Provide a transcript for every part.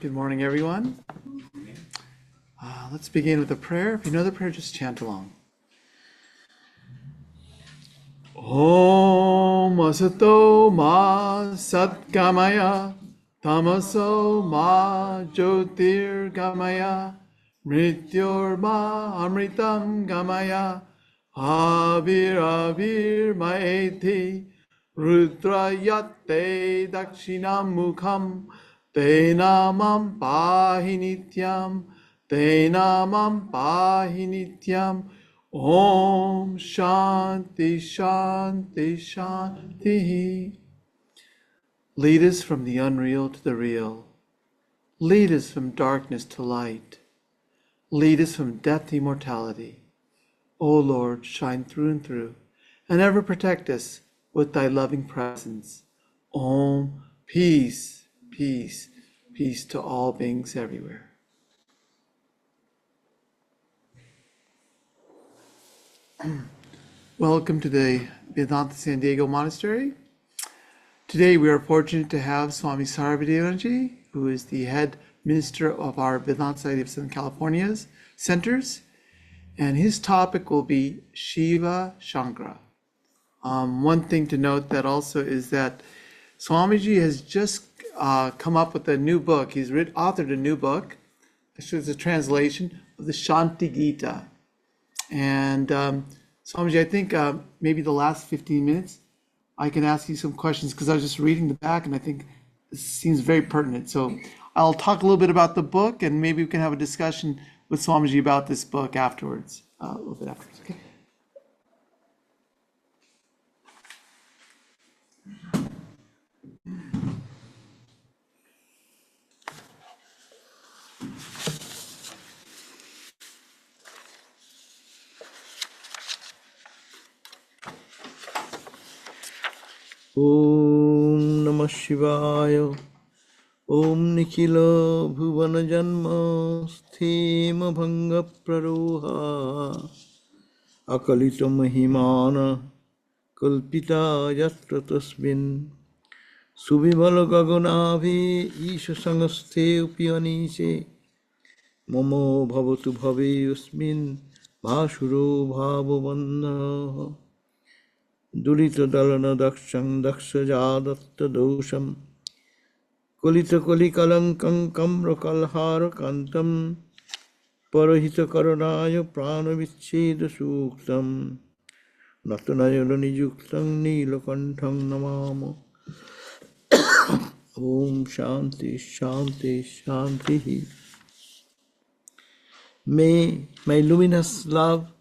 Good morning, everyone. Let's begin with a prayer. If you know the prayer, just chant along. Om Asato Ma Satgamaya Tamaso Ma Jyotir Gamaya Mrityor Ma Amritam Gamaya Avir Maeti Rudrayate Dakshinam Mukham Te Namam Pahi Nityam Te Namam Pahi Nityam Om Shanti Shanti Shanti. Lead us from the unreal to the real. Lead us from darkness to light. Lead us from death to immortality. O Lord, shine through and through, and ever protect us with thy loving presence. Om, peace, peace, peace to all beings everywhere. Welcome to the Vedanta San Diego Monastery. Today we are fortunate to have Swami Sarvadevananda, who is the head minister of our Vedanta Society of Southern California's centers, and his topic will be Shiva Shankara. One thing to note that also is that Swamiji has just come up with a new book. He's authored a new book. Actually, it's a translation of the Shanti Gita. And Swamiji, I think maybe the last 15 minutes, I can ask you some questions because I was just reading the back and I think this seems very pertinent. So I'll talk a little bit about the book and maybe we can have a discussion with Swamiji about this book afterwards, a little bit afterwards, okay? Om Namah Shivaya. Om Nikhilo Bhuvana Janma Sthema Bhanga Praroha Akalita Mahimana Kalpita Yatra Tasmin Subhimala Gaganabhi Isha Sangaste Upyanise Mamo Bhavatu Bhave Usmin Bhashuro Bhavavanda Durita Dalana Dakshang Daksha Jadatta Dosham Kulita Kuli Kalankam Kamra Kalhara Kantam Parahita Karanaya Prana Vicheda Suktam Natanayana Yuktam Nilakantang Namamo Om Shanti Shanti Shanti. May my luminous love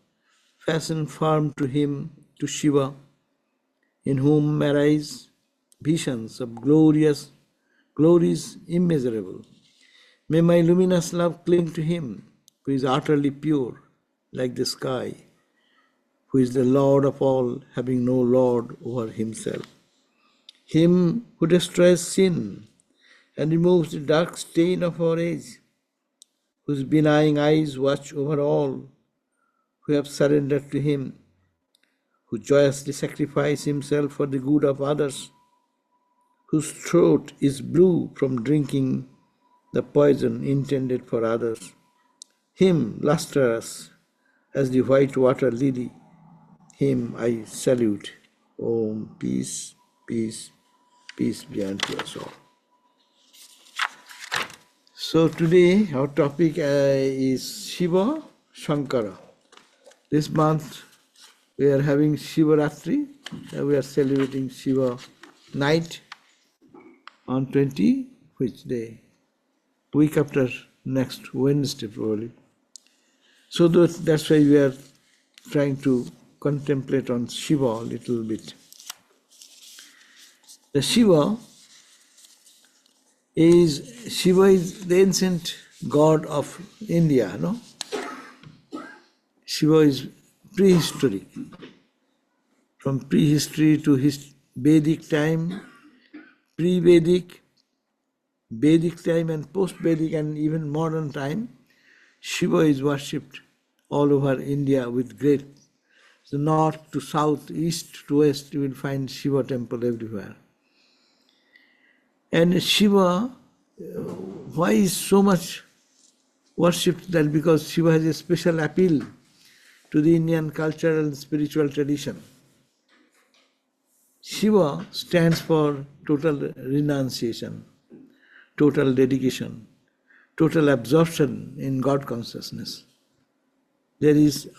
fasten firm to him, to Shiva, in whom arise visions of glories immeasurable. May my luminous love cling to him, who is utterly pure, like the sky, who is the Lord of all, having no Lord over himself. Him who destroys sin and removes the dark stain of our age, whose benign eyes watch over all who have surrendered to him, who joyously sacrifices himself for the good of others, whose throat is blue from drinking the poison intended for others. Him, lustrous as the white water lily, him I salute. Om, peace, peace, peace be unto us all. So today our topic is Shiva Shankara. This month we are having Shivaratri. We are celebrating Shiva night on 20, which day? Week after next Wednesday probably. So that's why we are trying to contemplate on Shiva a little bit. The Shiva is the ancient god of India, no? Shiva is prehistoric. From prehistory to Vedic time, pre-Vedic, Vedic time and post-Vedic and even modern time, Shiva is worshipped all over India with great, so north to south, east to west, you will find Shiva temple everywhere. And Shiva, why is so much worshipped? That because Shiva has a special appeal to the Indian cultural and spiritual tradition. Shiva stands for total renunciation, total dedication, total absorption in God consciousness. There is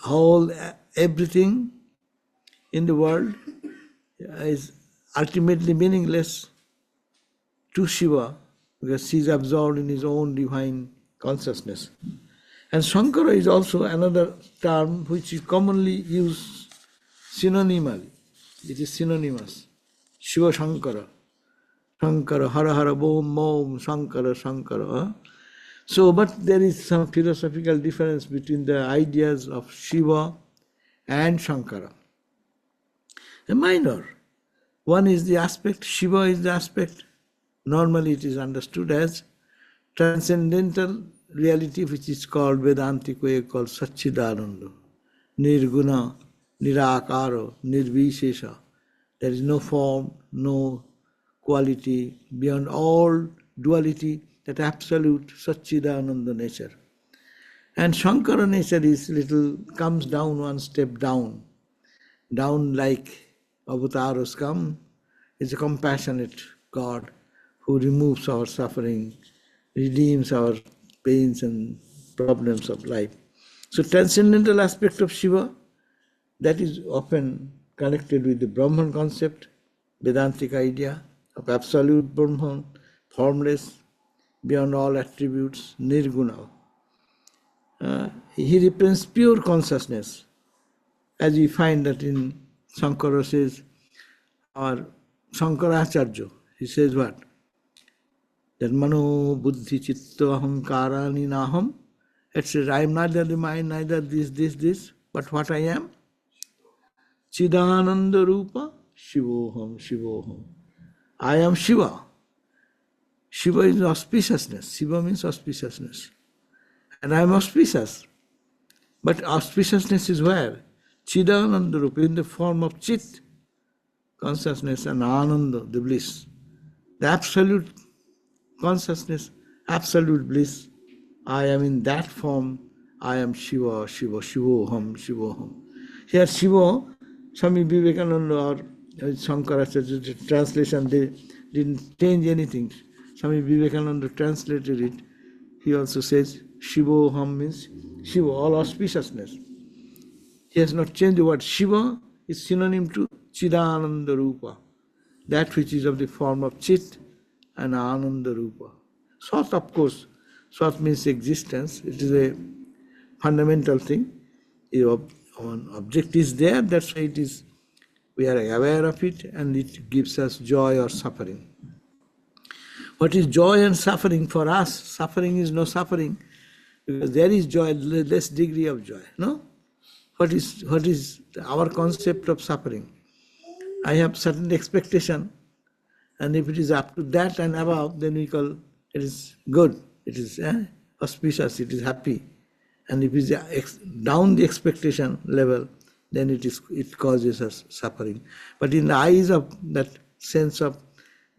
everything in the world is ultimately meaningless to Shiva because he is absorbed in his own divine consciousness. And Shankara is also another term which is commonly used synonymally. It is synonymous. Shiva Shankara. Shankara, Hara Hara, Bom, Mom, Shankara, Shankara. So, but there is some philosophical difference between the ideas of Shiva and Shankara. A minor. One is the aspect, Shiva is the aspect. Normally it is understood as transcendental reality, which is called Vedantic way called Satchidananda. Nirguna, Nirakara, Nirvishesha. There is no form, no quality, beyond all duality, that absolute Satchidananda nature. And Shankara nature is comes down one step down like avatars come. It's a compassionate God who removes our suffering, redeems our pains and problems of life. So transcendental aspect of Shiva, that is often connected with the Brahman concept, Vedantic idea of absolute Brahman, formless, beyond all attributes, nirguna. He represents pure consciousness, as we find that in Shankara says, our Shankaracharya, he says what? That mano buddhi chitta ahamkarani naham. It says, I am neither the mind, neither this, but what I am? Chidananda Rupa, Shivoham, Shivoham. I am Shiva. Shiva is auspiciousness. Shiva means auspiciousness. And I am auspicious. But auspiciousness is where? Chidananda Rupa, in the form of Chit, consciousness, and Ananda, the bliss. The absolute consciousness, absolute bliss. I am in that form. I am Shiva, Shiva, Shivoham, Shivoham. Here Shiva, Swami Vivekananda or Shankaracharya translation, they didn't change anything. Swami Vivekananda translated it. He also says Shivoham means Shiva, all auspiciousness. He has not changed the word. Shiva is synonym to Chidananda Rupa, that which is of the form of Chit and Ananda Rupa. Sat, of course, Sat means existence. It is a fundamental thing. An object is there, that's why it is. We are aware of it, and it gives us joy or suffering. What is joy and suffering for us? Suffering is no suffering, because there is joy, less degree of joy. No? What is our concept of suffering? I have certain expectation, and if it is up to that and above, then we call it is good. It is auspicious. It is happy. And if it is down the expectation level, then it causes us suffering. But in the eyes of that sense of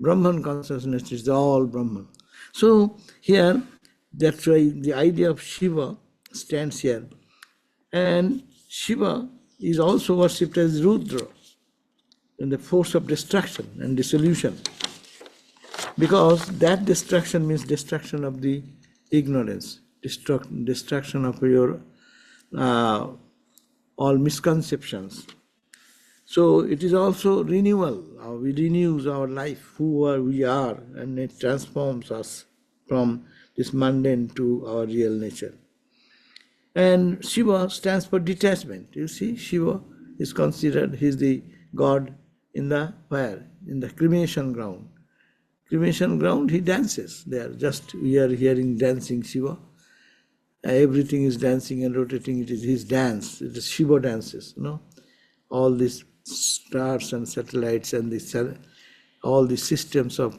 Brahman consciousness, it's all Brahman. So here, that's why the idea of Shiva stands here. And Shiva is also worshipped as Rudra, in the force of destruction and dissolution. Because that destruction means destruction of the ignorance, destruction of your all misconceptions. So it is also renewal. We renews our life, who we are, and it transforms us from this mundane to our real nature. And Shiva stands for detachment. You see, Shiva is considered, he is the God in the where? In the cremation ground. Cremation ground, he dances there. Just we are hearing dancing Shiva. Everything is dancing and rotating. It is his dance. It is Shiva dances, all these stars and satellites and all the systems of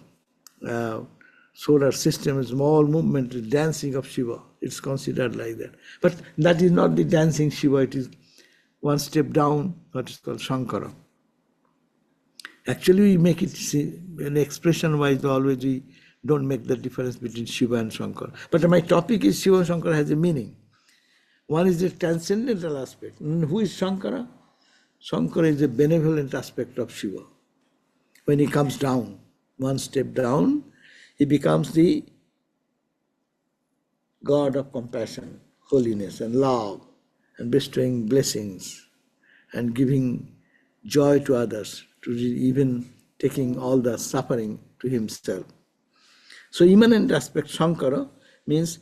solar system, small movement, is dancing of Shiva. It's considered like that. But that is not the dancing Shiva. It is one step down, what is called Shankara. Actually, we make it an expression-wise. Always we don't make the difference between Shiva and Shankara. But my topic is Shiva Shankara has a meaning. One is the transcendental aspect. Who is Shankara? Shankara is a benevolent aspect of Shiva. When he comes down, one step down, he becomes the God of compassion, holiness and love, and bestowing blessings and giving joy to others, to even taking all the suffering to himself. So immanent aspect Shankara means,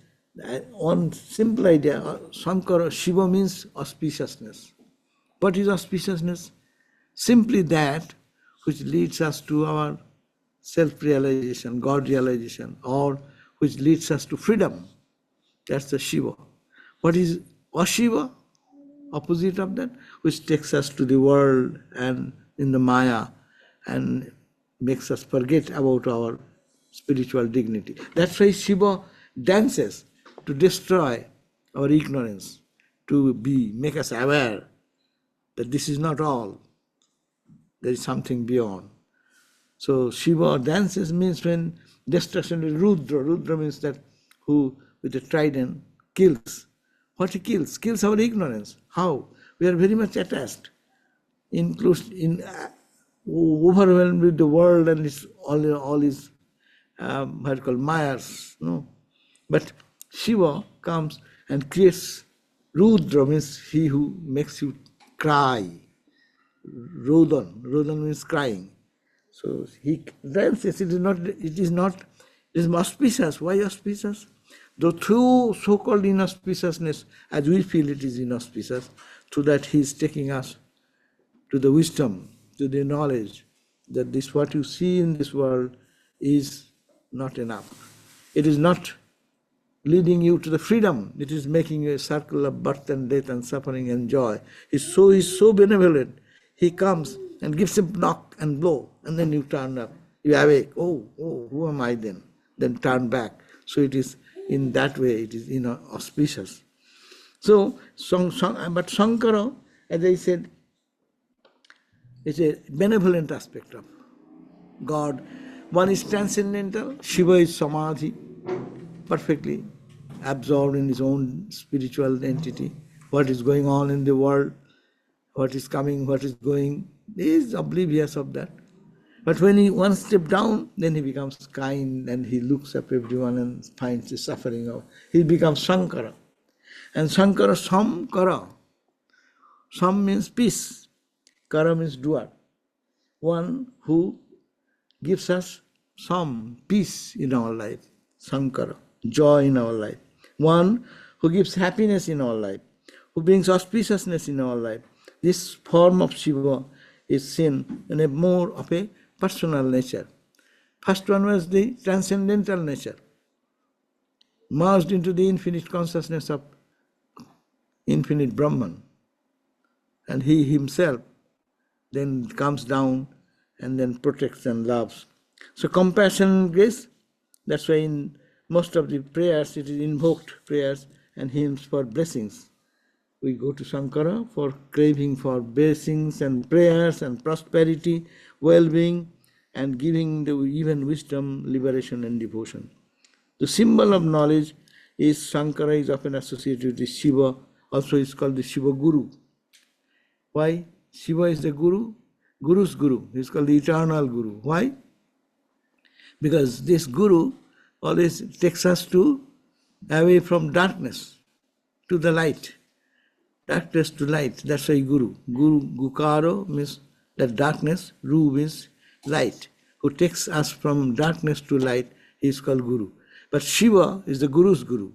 one simple idea, Shankara, Shiva means auspiciousness. What is auspiciousness? Simply that which leads us to our self-realization, God realization, or which leads us to freedom. That's the Shiva. What is Ashiva? Opposite of that, which takes us to the world and in the Maya and makes us forget about our spiritual dignity. That's why Shiva dances to destroy our ignorance, to make us aware that this is not all. There is something beyond. So Shiva dances means when destruction is Rudra. Rudra means that who with a trident kills. What he kills? Kills our ignorance. How? We are very much attached, overwhelmed with the world and all its what you call mayas. No? But Shiva comes and creates. Rudra means he who makes you cry. Rodan means crying. So he dances. It is auspicious. Why auspicious? Though through so-called inauspiciousness, as we feel it is inauspicious, through that he is taking us to the wisdom, to the knowledge that this what you see in this world is not enough. It is not leading you to the freedom. It is making you a circle of birth and death and suffering and joy. He's so benevolent. He comes and gives a knock and blow, and then you turn up. You awake. Oh, who am I then? Then turn back. So it is in that way, it is auspicious. So, but Shankara, as I said, is a benevolent aspect of God. One is transcendental. Shiva is samadhi, perfectly absorbed in his own spiritual entity. What is going on in the world, what is coming, what is going, he is oblivious of that. But when he one step down, then he becomes kind and he looks up everyone and finds the suffering of. He becomes Shankara. And Shankara, Samkara. Sam means peace. Kara means doer. One who gives us some peace in our life. Shankara. Joy in our life. One who gives happiness in our life. Who brings auspiciousness in our life. This form of Shiva is seen in a more of a personal nature. First one was the transcendental nature, merged into the infinite consciousness of infinite Brahman. And he himself then comes down and then protects and loves. So compassion and grace, that's why in most of the prayers it is invoked prayers and hymns for blessings. We go to Shankara for craving for blessings and prayers and prosperity, well-being, and giving the even wisdom, liberation and devotion. The symbol of knowledge is Shankara is often associated with Shiva, also is called the Shiva Guru. Why? Shiva is the Guru, Guru's Guru. He is called the eternal Guru. Why? Because this Guru always takes us away from darkness to the light. Darkness to light, that's why Guru. Guru, Gukaro means that darkness, Ru means light. Who takes us from darkness to light, he is called Guru. But Shiva is the Guru's Guru.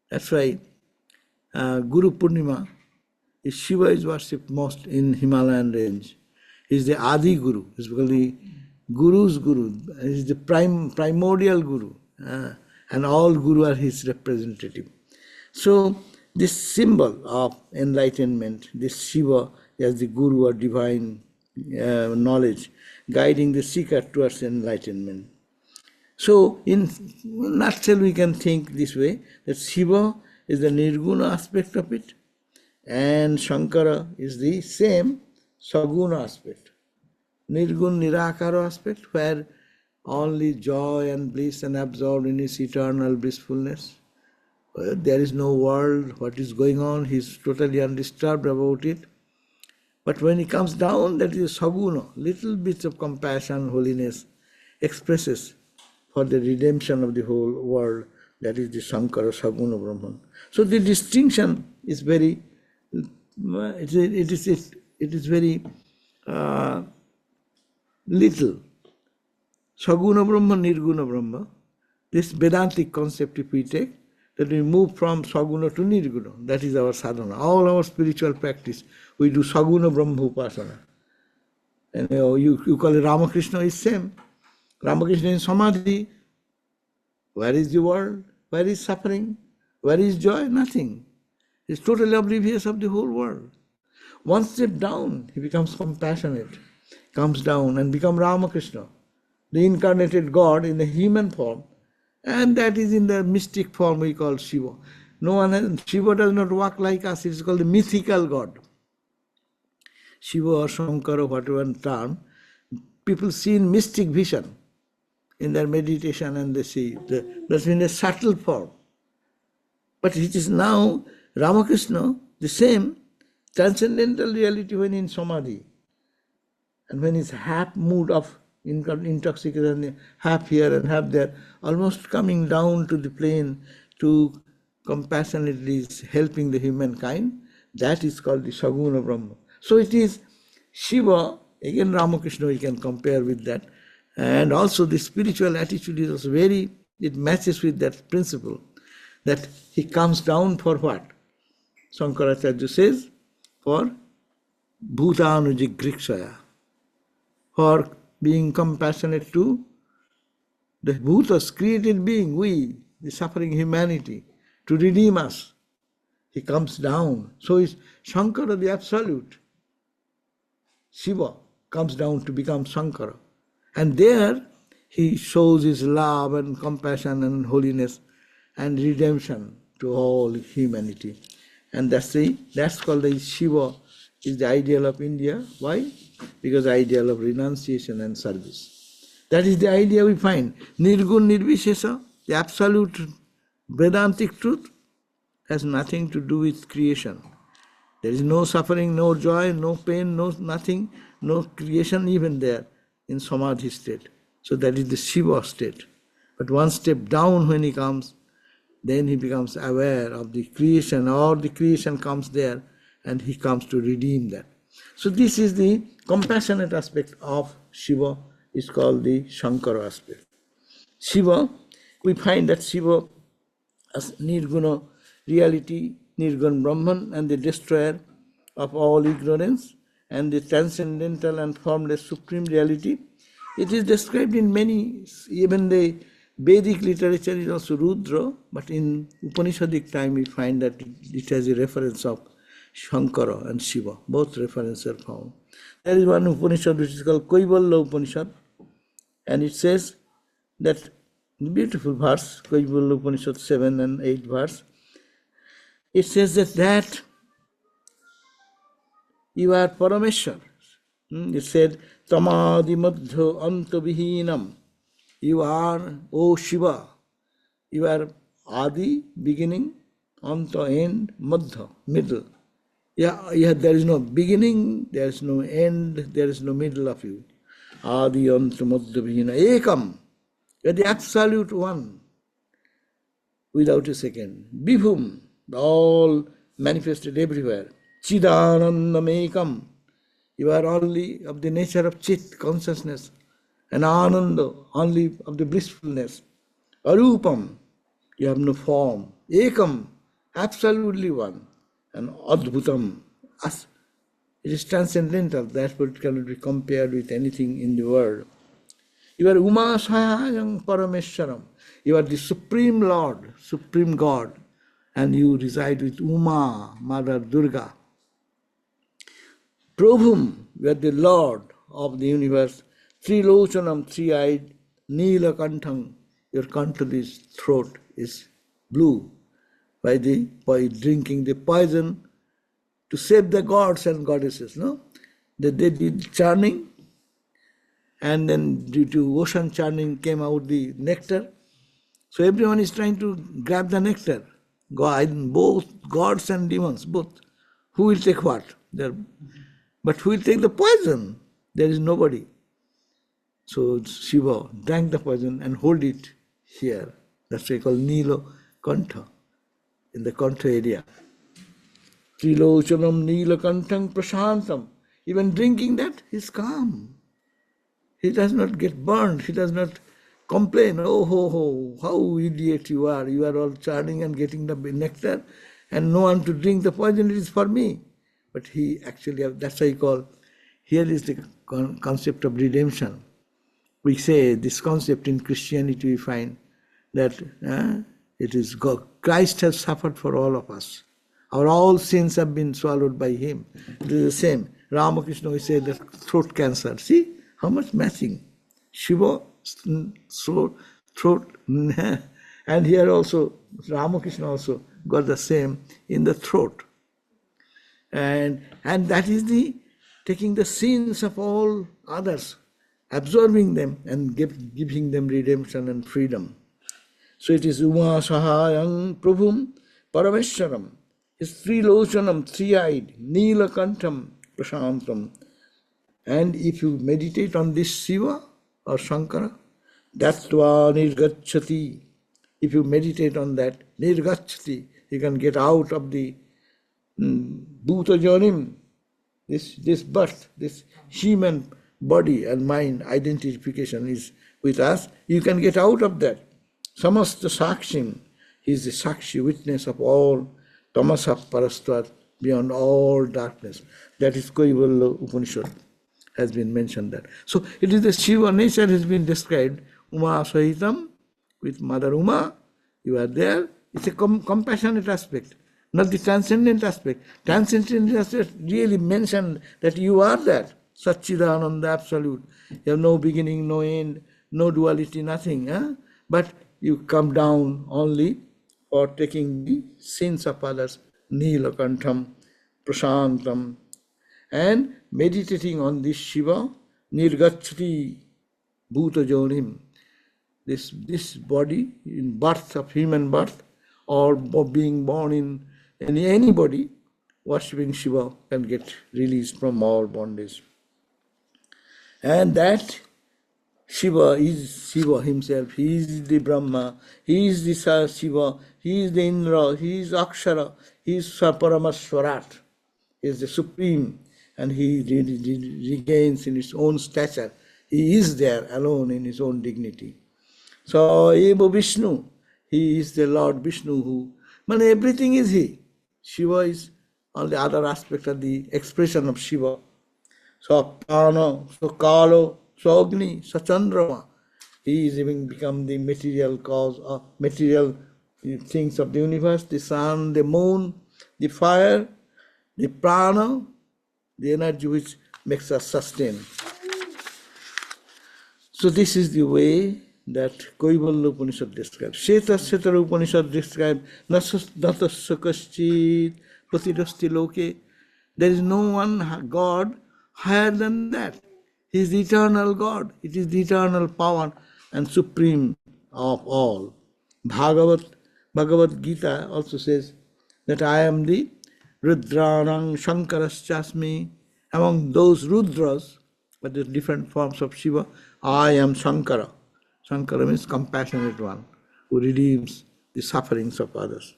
That's why Guru Purnima, Shiva is worshipped most in Himalayan range. He is the Adi Guru. He is called the Guru's Guru. He is the primordial Guru. And all Guru are his representative. So this symbol of enlightenment, this Shiva as the guru or divine knowledge, guiding the seeker towards enlightenment. So in nutshell, we can think this way, that Shiva is the nirguna aspect of it, and Shankara is the same saguna aspect. Nirgun nirakara aspect, where only joy and bliss and absorbed in his eternal blissfulness. There is no world, what is going on, he is totally undisturbed about it. But when he comes down, that is saguna, little bits of compassion, holiness, expresses for the redemption of the whole world. That is the Shankara Saguna Brahman. So the distinction is very, it is very little. Saguna Brahma, Nirguna Brahma. This Vedantic concept, if we take, that we move from Saguna to Nirguna. That is our sadhana. All our spiritual practice, we do Saguna Brahma Upasana. And you call it Ramakrishna, is same. Ramakrishna in Samadhi. Where is the world? Where is suffering? Where is joy? Nothing. He is totally oblivious of the whole world. One step down, he becomes compassionate, comes down and becomes Ramakrishna, the incarnated God in the human form, and that is in the mystic form we call Shiva. Shiva does not walk like us, it is called the mythical God. Shiva or Shankara, whatever term, people see in mystic vision in their meditation, and they see that's in a subtle form. But it is now Ramakrishna, the same transcendental reality when in Samadhi, and when it's half mood of intoxication, half here and half there, almost coming down to the plane to compassionately helping the humankind, that is called the Saguna Brahma. So it is Shiva, again Ramakrishna we can compare with that, and also the spiritual attitude is also it matches with that principle, that he comes down for what? Shankaracharya says, for bhutanujigrikshaya, for being compassionate to the bhutas, created being, we, the suffering humanity, to redeem us. He comes down. So is Shankara the absolute. Shiva comes down to become Shankara. And there he shows his love and compassion and holiness and redemption to all humanity. And that's called the Shiva is the ideal of India. Why? Because the ideal of renunciation and service. That is the idea we find. Nirgun Nirvishesa, the absolute Vedantic truth, has nothing to do with creation. There is no suffering, no joy, no pain, no nothing, no creation even there in Samadhi state. So that is the Shiva state. But one step down when he comes, then he becomes aware of the creation, or the creation comes there, and he comes to redeem that. So this is the compassionate aspect of Shiva, is called the Shankara aspect. Shiva, we find that Shiva as Nirguna reality, Nirgun Brahman, and the destroyer of all ignorance, and the transcendental and formless supreme reality. It is described in many, even the Vedic literature is also Rudra, but in Upanishadic time we find that it has a reference of Shankara and Shiva. Both references are found. There is one Upanishad which is called Kaivalya Upanishad, and it says that, beautiful verse, Kaivalya Upanishad 7 and 8 verse, it says that you are Parameshwar. It said, Tamadi Madhya Antavihinam. You are, O Shiva, you are Adi, beginning, Anta, end, Madhya, middle. Yeah, there is no beginning, there is no end, there is no middle of you. Adi, Anta, Madhya, Vihina, Ekam. You are the absolute one, without a second. Vibhum, all manifested everywhere. Chidanandam Ekam. You are only of the nature of Chit, consciousness, and Ananda, only of the blissfulness. Arupam, you have no form. Ekam, absolutely one. And Adbhutam, us. It is transcendental, therefore it cannot be compared with anything in the world. You are Umasayang Parameshwaram. You are the Supreme Lord, Supreme God. and you reside with Uma, Mother Durga. Prabhum, you are the Lord of the universe. Trilochanam, three-eyed, Neelakantham, your kantha, this throat is blue by drinking the poison to save the gods and goddesses. No, they did churning, and then due to ocean churning came out the nectar. So everyone is trying to grab the nectar. Both gods and demons, both. Who will take what? But who will take the poison? There is nobody. So Shiva drank the poison and hold it here. That's why called Nilo Kantha, in the Kantha area. Trilochanam Neelakantham Prashantam. Even drinking that, he's calm. He does not get burned. He does not complain. Oh, ho, ho, how idiot you are. You are all churning and getting the nectar and no one to drink the poison. It is for me. But he actually, that's why he call, here is the concept of redemption. We say this concept in Christianity, we find that it is God. Christ has suffered for all of us. Our all sins have been swallowed by him. It is the same. Ramakrishna, we say that throat cancer. See how much matching. Shiva, throat, and here also, Ramakrishna also got the same in the throat. And that is the taking the sins of all others, absorbing them and giving them redemption and freedom. So it is Uma Sahayam Prabhum Parameshwaram. It's Trilochanam, three-eyed, Neelakantham Prashantam. And if you meditate on this Shiva or Shankara, Dattva Nirgacchati. If you meditate on that, Nirgacchati, you can get out of the Bhuta Jonim, this birth, this human body and mind identification is with us. You can get out of that. Samasta Sakshim, he is the Sakshi, witness of all Tamasa Parastvat, beyond all darkness. That is Kaivalya Upanishad has been mentioned that. So it is the Shiva nature has been described. Uma Sahitam, with Mother Uma, you are there. It's a compassionate aspect, not the transcendent aspect. Transcendent aspect really mentioned that you are that, Satchidananda Absolute. You have no beginning, no end, no duality, nothing. But you come down only for taking the sins of others, Neelakantham, Prashantam, and meditating on this Shiva, Nirgacchati Bhuta Jonim, this body in birth of human birth or being born in anybody, worshipping Shiva can get released from all bondage. And that Shiva is Shiva himself. He is the Brahma, he is the Shiva, he is the Indra, he is Akshara, he is Paramaswarat, he is the Supreme, and he regains in his own stature. He is there alone in his own dignity. So, Eva Vishnu, he is the Lord Vishnu who, everything is he. Shiva is on the other aspect of the expression of Shiva. So, Prana, so Kalo, so Agni, so Chandrama. He is even become the material cause of material things of the universe, the sun, the moon, the fire, the prana, the energy which makes us sustain. So this is the way that Kaivalya Upanishad describes. Sheta Upanishad describes Natasya Kaschit Patidasti Loke. There is no one God higher than that. He is the eternal God. It is the eternal power and supreme of all. Bhagavad Gita also says that I am the Rudranang Shankaraschasmi. Among those Rudras, but the different forms of Shiva, I am Shankara. Shankara means compassionate one, who redeems the sufferings of others.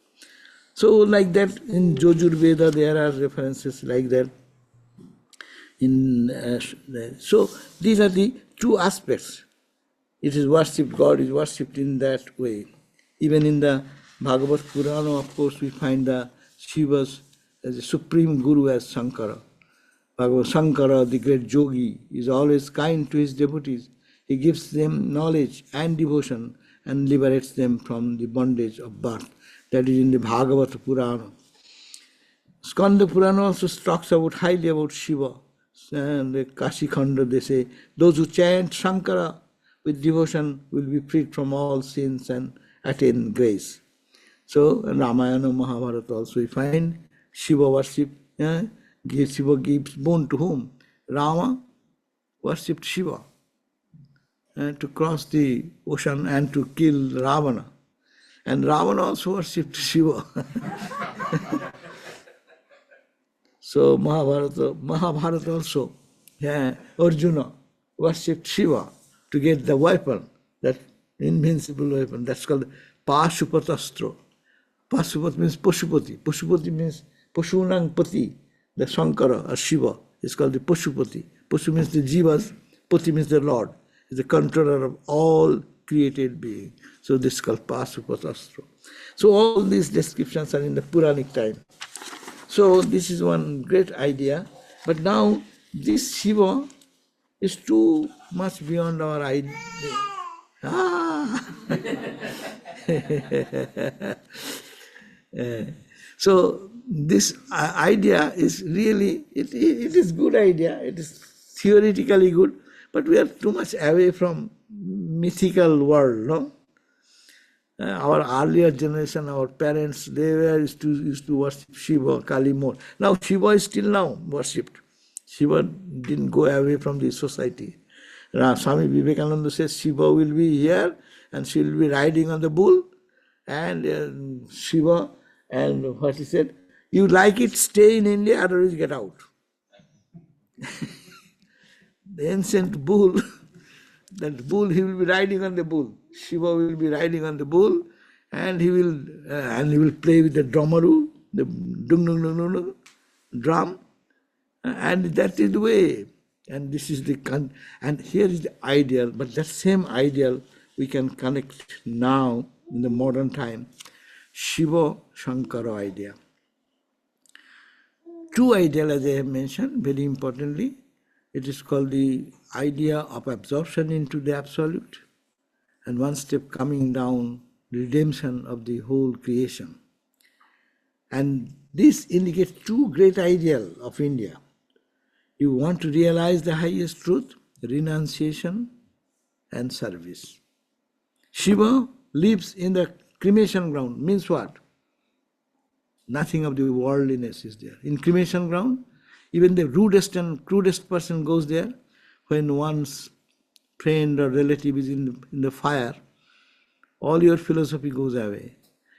So like that, in Jojur Veda there are references like that. So these are the two aspects. It is worshipped, God is worshipped in that way. Even in the Bhagavad Purana, of course, we find the Shivas as a supreme guru as Shankara. Bhagavad Shankara, the great yogi, is always kind to his devotees. He gives them knowledge and devotion and liberates them from the bondage of birth. That is in the Bhagavata Purana. Skanda Purana also talks about highly about Shiva. And the Kashi Khanda, they say, those who chant Shankara with devotion will be freed from all sins and attain grace. So in Ramayana, Mahabharata also we find Shiva worship. Shiva gives boon to whom? Rama worshipped Shiva to cross the ocean and to kill Ravana. And Ravana also worshipped Shiva. So Mahabharata also, Arjuna worshipped Shiva to get the weapon, that invincible weapon. That's called Pashupatastra. Pashupat means Pashupati. Pashupati means Pashunang Pati. The Shankara or Shiva is called the Pashupati. Pashu means the Jivas, Pati means the Lord. Is the controller of all created beings. So this is called Pashupatastra. So all these descriptions are in the Puranic time. So this is one great idea. But now this Shiva is too much beyond our idea. So this idea is really, it is good idea, it is theoretically good, but we are too much away from mythical world, no? Our earlier generation, our parents, they used to worship Shiva, Kali more. Now Shiva is still now worshipped. Shiva didn't go away from the society. Swami Vivekananda says Shiva will be here and she will be riding on the bull, and Shiva, and what he said, you like it, stay in India, otherwise get out. The ancient bull, that bull, he will be riding on the bull. Shiva will be riding on the bull, and he will play with the drumaru, the dung dung dung dung drum, and that is the way. And this is and here is the ideal, but that same ideal we can connect now in the modern time. Shiva Shankara idea. Two ideas, as I have mentioned, very importantly. It is called the idea of absorption into the absolute, and one step coming down, redemption of the whole creation. And this indicates two great ideals of India. You want to realize the highest truth, renunciation and service. Shiva lives in the cremation ground, means what? Nothing of the worldliness is there. In cremation ground, even the rudest and crudest person goes there. When one's friend or relative is in the fire, all your philosophy goes away.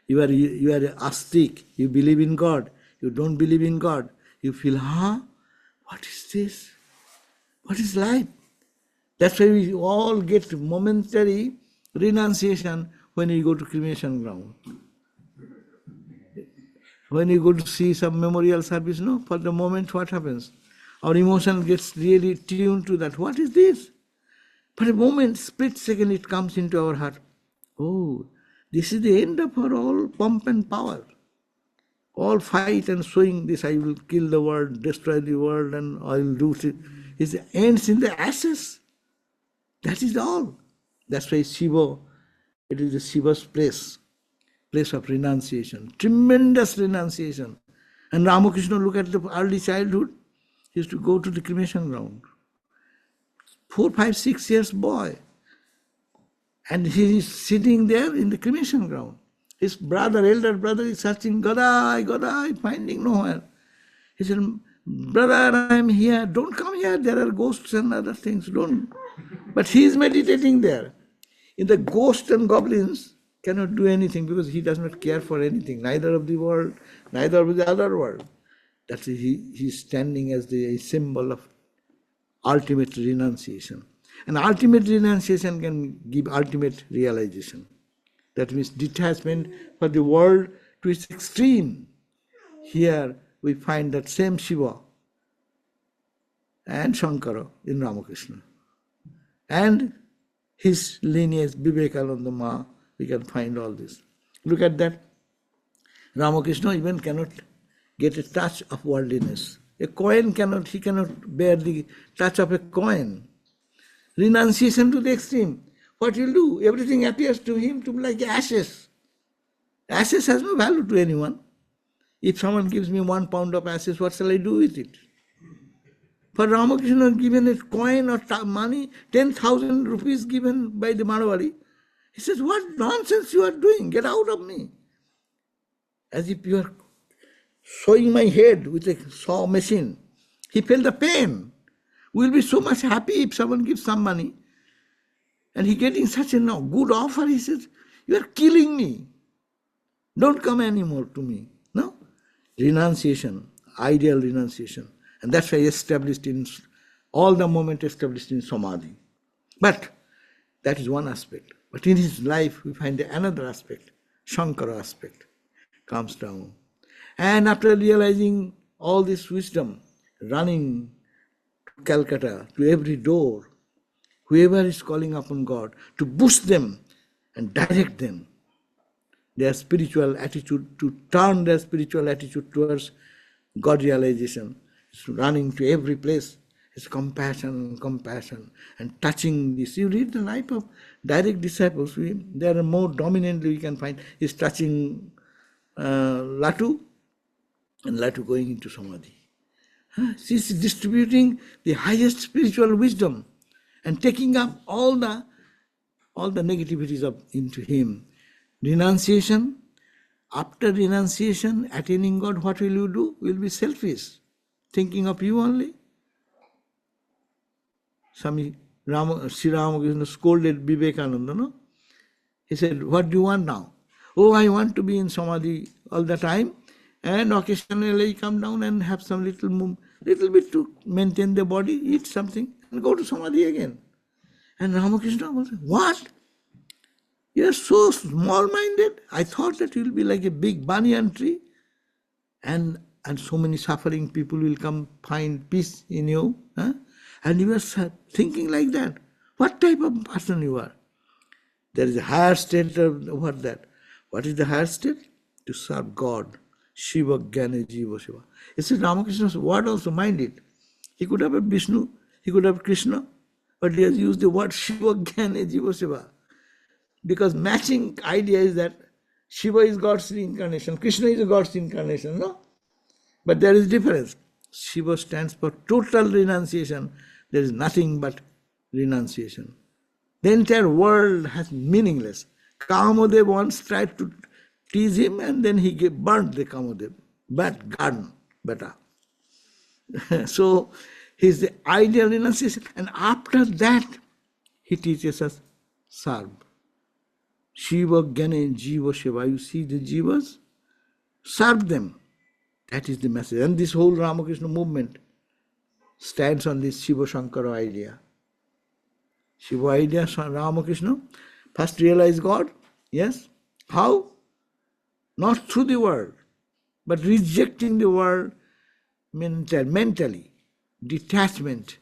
You are a astic, you believe in God, you don't believe in God. You feel, what is this? What is life? That's why we all get momentary renunciation when you go to cremation ground. When you go to see some memorial service, no, for the moment what happens? Our emotion gets really tuned to that. What is this? For a moment, split second, it comes into our heart. Oh, this is the end of our all pomp and power. All fight and showing this, I will kill the world, destroy the world, and I will do it. It ends in the ashes. That is all. That's why Shiva, it is the Shiva's place of renunciation, tremendous renunciation. And Ramakrishna, look at the early childhood, he used to go to the cremation ground. 4, 5, 6 years boy. And he is sitting there in the cremation ground. His brother, elder brother, is searching, Godai, finding nowhere. He said, brother, I am here, don't come here, there are ghosts and other things, don't. But he is meditating there. In the ghosts and goblins cannot do anything because he does not care for anything, neither of the world, neither of the other world. That's he is standing as the symbol of ultimate renunciation. And ultimate renunciation can give ultimate realization. That means detachment for the world to its extreme. Here we find that same Shiva and Shankara in Ramakrishna. And his lineage, Vivekananda Ma, we can find all this. Look at that. Ramakrishna even cannot get a touch of worldliness. A coin he cannot bear the touch of a coin. Renunciation to the extreme. What he'll do? Everything appears to him to be like ashes. Ashes has no value to anyone. If someone gives me 1 pound of ashes, what shall I do with it? For Ramakrishna given a coin or money, 10,000 rupees given by the Marwari. He says, what nonsense you are doing? Get out of me. As if you are sawing my head with a saw machine. He felt the pain. We'll be so much happy if someone gives some money. And he getting such a good offer, he says, you are killing me. Don't come anymore to me. No? Renunciation, ideal renunciation. And that's why established in all the moment established in Samadhi. But that is one aspect. But in his life we find another aspect, Shankara aspect, comes down. And after realizing all this wisdom, running to Calcutta, to every door, whoever is calling upon God, to boost them and direct them, their spiritual attitude, to turn their spiritual attitude towards God realization. It's running to every place. It's compassion, and touching this. You read the life of direct disciples, there are more dominantly we can find is touching Latu, and Latu going into Samadhi. She's distributing the highest spiritual wisdom and taking up all the negativities into him. Renunciation. After renunciation, attaining God, what will you do? You will be selfish, thinking of you only. Sri Ramakrishna scolded Vivekananda, no? He said, what do you want now? Oh, I want to be in Samadhi all the time and occasionally come down and have some little bit to maintain the body, eat something and go to Samadhi again. And Ramakrishna was, what? You are so small-minded. I thought that you will be like a big banyan tree and so many suffering people will come find peace in you. Huh? And you are thinking like that. What type of person you are? There is a higher state of what that. What is the higher state? To serve God. Shiva Jnana Jiva Shiva. It says Ramakrishna's word also, mind it. He could have a Vishnu, he could have Krishna, but he has used the word Shiva Jnana Jiva Shiva. Because matching idea is that Shiva is God's reincarnation, Krishna is God's incarnation, no? But there is difference. Shiva stands for total renunciation. There is nothing but renunciation. The entire world has meaningless. Kamadev once tried to tease him and then he burnt the Kamadev. Bad garden, better. So he's the ideal renunciation. And after that, he teaches us serve. Shiva Jnana Jiva Shiva. You see the Jivas? Serve them. That is the message. And this whole Ramakrishna movement stands on this Shiva Shankara idea. Shiva idea, Ramakrishna, first realize God. Yes. How? Not through the world, but rejecting the world mentally. Detachment.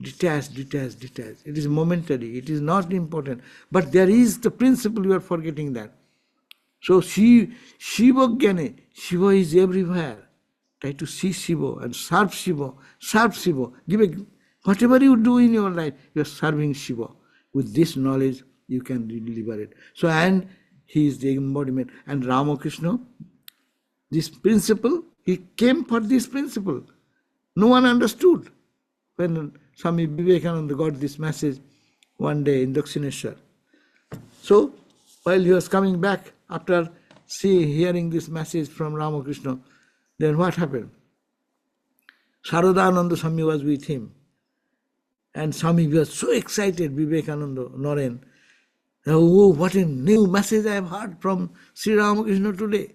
Detached. It is momentary. It is not important. But there is the principle, you are forgetting that. So Shiva Jnana, Shiva is everywhere. Try to see Shiva and serve Shiva. Serve Shiva. Whatever you do in your life, you are serving Shiva. With this knowledge, you can deliver it. So, and he is the embodiment. And Ramakrishna, this principle, he came for this principle. No one understood. When Swami Vivekananda got this message one day in Dakshineshwar. So, while he was coming back after hearing this message from Ramakrishna, then what happened? Sarvadevananda Swami was with him. And Swami was so excited, Vivekananda, Naren. Oh, what a new message I have heard from Sri Ramakrishna today.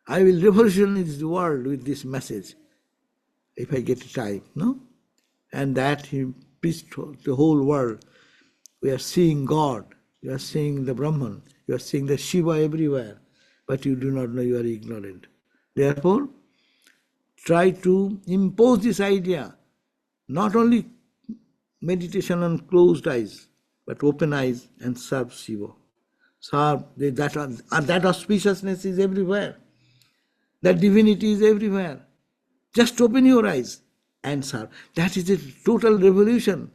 I will revolutionize the world with this message, if I get time, no? And that he preached to the whole world. We are seeing God, you are seeing the Brahman, you are seeing the Shiva everywhere, but you do not know, you are ignorant. Therefore, try to impose this idea, not only meditation on closed eyes, but open eyes and serve Shiva. Serve, that auspiciousness is everywhere. That divinity is everywhere. Just open your eyes and serve. That is a total revolution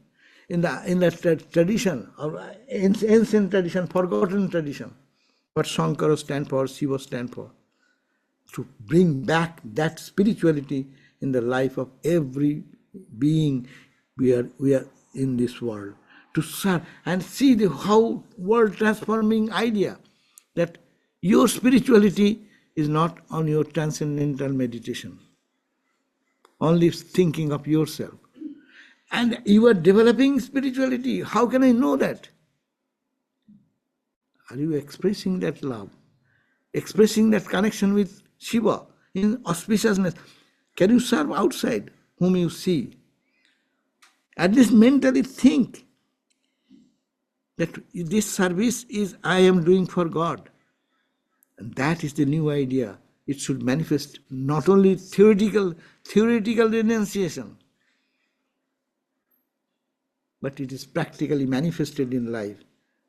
in the tradition, or ancient tradition, forgotten tradition. what Shankara stand for, Shiva stand for. To bring back that spirituality in the life of every being we are in this world. To serve and see the how world transforming idea that your spirituality is not on your transcendental meditation, only thinking of yourself. And you are developing spirituality. How can I know that? Are you expressing that love? Expressing that connection with Shiva in auspiciousness? Can you serve outside whom you see? At least mentally think that this service is I am doing for God. And that is the new idea. It should manifest not only theoretical renunciation, but it is practically manifested in life.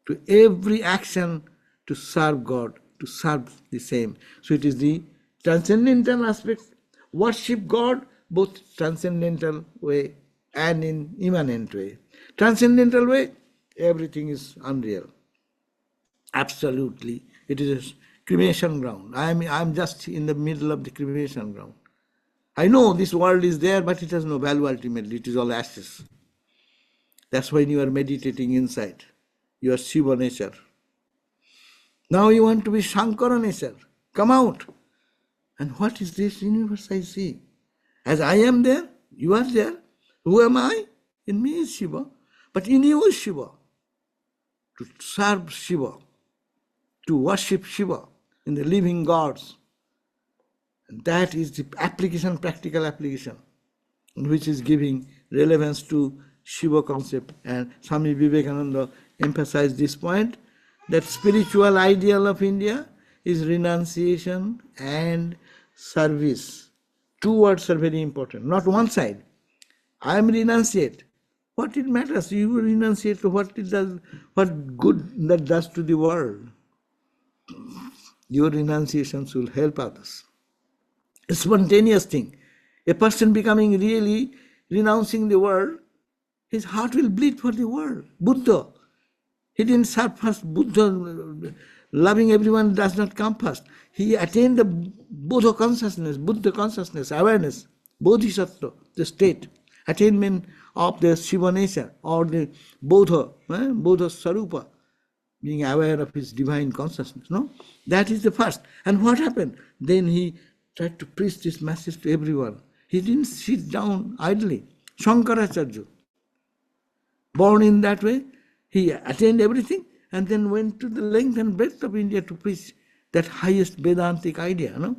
To every action to serve God, to serve the same. So it is the transcendental aspect, worship God, both transcendental way and in immanent way. Transcendental way, everything is unreal. Absolutely. It is a cremation ground. I'm just in the middle of the cremation ground. I know this world is there, but it has no value ultimately. It is all ashes. That's when you are meditating inside. You are Shiva nature. Now you want to be Shankara nature. Come out. And what is this universe I see? As I am there, you are there. Who am I? In me is Shiva. But in you is Shiva. To serve Shiva. To worship Shiva in the living gods. And that is the application, practical application, which is giving relevance to Shiva concept. And Swami Vivekananda emphasized this point, that spiritual ideal of India is renunciation and service. Two words are very important, not one side. I am renunciate. What it matters? You renunciate to what it does, what good that does to the world. Your renunciations will help others. A spontaneous thing. A person becoming really renouncing the world, his heart will bleed for the world. Buddha, he didn't serve first. Buddha, loving everyone does not come first. He attained the Buddha consciousness, awareness, Bodhisattva, the state, attainment of the Shiva nature or the Bodha Sarupa, being aware of his divine consciousness. No, that is the first. And what happened? Then he tried to preach this message to everyone. He didn't sit down idly. Shankaracharya, born in that way, he attained everything and then went to the length and breadth of India to preach that highest Vedantic idea, no?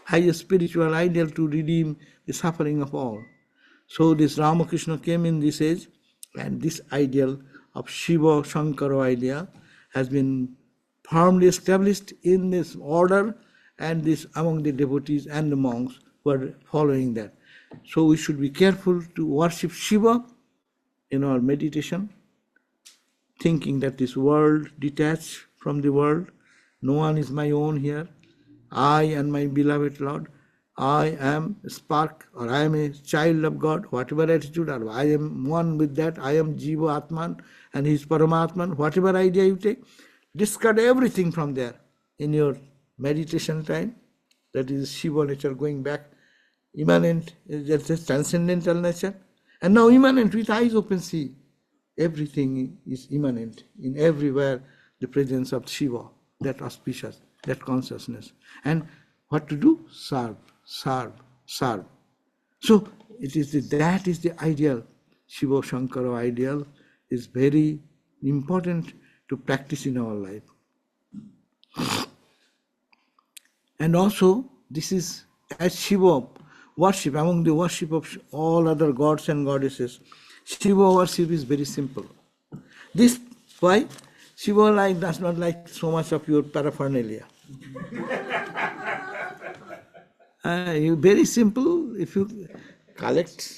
Highest spiritual ideal to redeem the suffering of all. So this Ramakrishna came in this age, and this ideal of Shiva Shankara idea has been firmly established in this order and this among the devotees and the monks who are following that. So we should be careful to worship Shiva in our meditation, thinking that this world detached from the world, no one is my own here. I and my beloved Lord, I am a spark, or I am a child of God, whatever attitude, or I am one with that, I am Jiva Atman and he is Paramatman, whatever idea you take, discard everything from there in your meditation time. That is Shiva nature going back, immanent, that's a transcendental nature. And now immanent, with eyes open, see. Everything is immanent, in everywhere the presence of Shiva, that auspicious, that consciousness. And what to do? Serve. So that is the ideal. Shiva Shankara ideal is very important to practice in our life. And also, this is as Shiva worship, among the worship of all other gods and goddesses, Shiva worship is very simple. This why Shiva does not like so much of your paraphernalia. Very simple. If you collect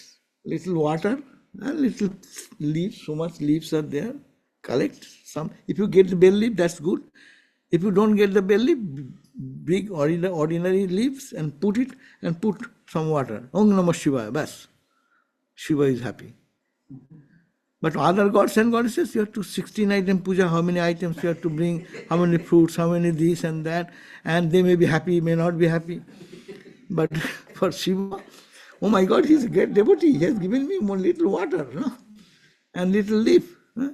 little water, a little leaves, so much leaves are there, collect some. If you get the bell leaf, that's good. If you don't get the bell leaf, big ordinary leaves and put some water. Om Namah Shivaya, bas. Shiva is happy. But other gods and goddesses, you have to 16 item puja, how many items you have to bring, how many fruits, how many this and that, and they may be happy, may not be happy. But for Shiva, oh my God, he's a great devotee. He has given me one little water, no? And little leaf. Huh?